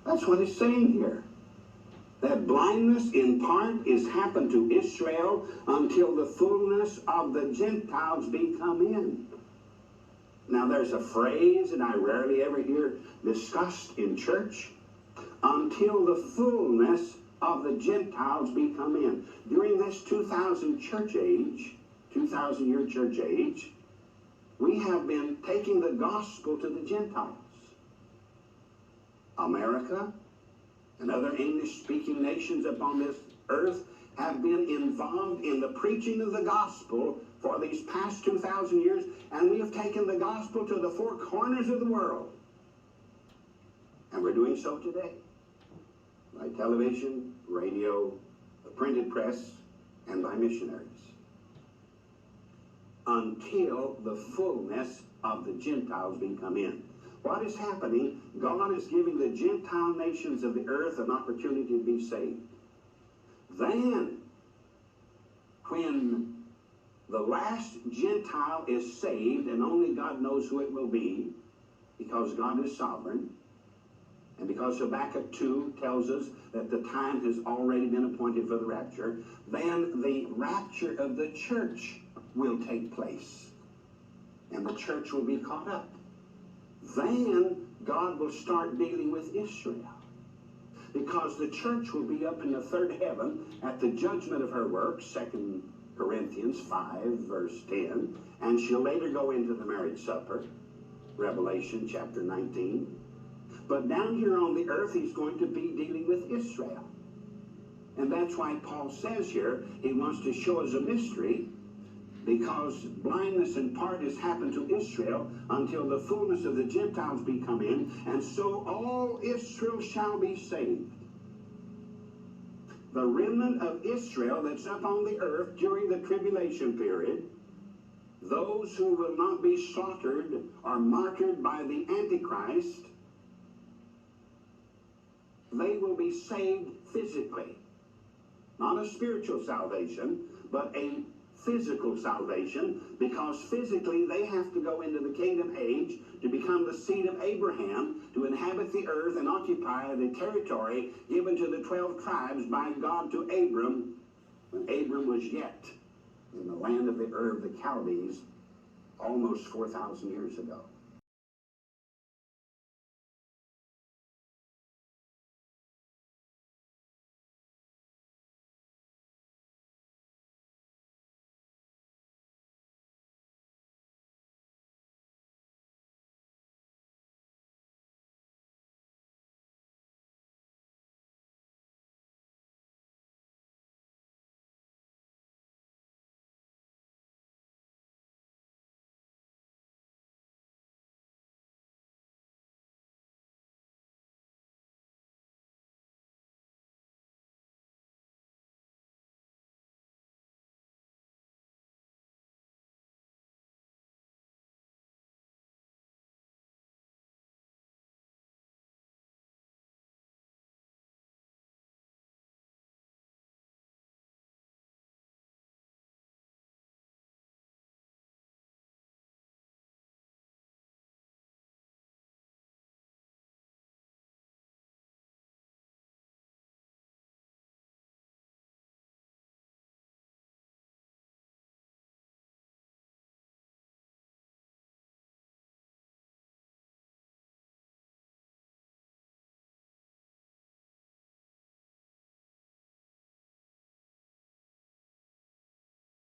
That's what it's saying here. That blindness in part is happened to Israel until the fullness of the Gentiles be come in. Now there's a phrase that I rarely ever hear discussed in church. Until the fullness of the Gentiles be come in. During this 2,000 church age, 2,000-year church age, we have been taking the gospel to the Gentiles. America and other English-speaking nations upon this earth have been involved in the preaching of the gospel for these past 2,000 years, and we have taken the gospel to the four corners of the world. And we're doing so today. By television, radio, the printed press, and by missionaries. Until the fullness of the Gentiles be come in. What is happening? God is giving the Gentile nations of the earth an opportunity to be saved. Then, when the last Gentile is saved, and only God knows who it will be, because God is sovereign, and because Habakkuk 2 tells us that the time has already been appointed for the rapture, then the rapture of the church will take place. And the church will be caught up. Then God will start dealing with Israel. Because the church will be up in the third heaven at the judgment of her works, 2 Corinthians 5, verse 10. And she'll later go into the marriage supper, Revelation chapter 19. But down here on the earth, he's going to be dealing with Israel. And that's why Paul says here, he wants to show us a mystery, because blindness in part has happened to Israel until the fullness of the Gentiles be come in, and so all Israel shall be saved. The remnant of Israel that's up on the earth during the tribulation period, those who will not be slaughtered or martyred by the Antichrist, they will be saved physically. Not a spiritual salvation, but a physical salvation, because physically they have to go into the kingdom age to become the seed of Abraham, to inhabit the earth and occupy the territory given to the 12 tribes by God to Abram, when Abram was yet in the land of the Ur of the Chaldees almost 4,000 years ago.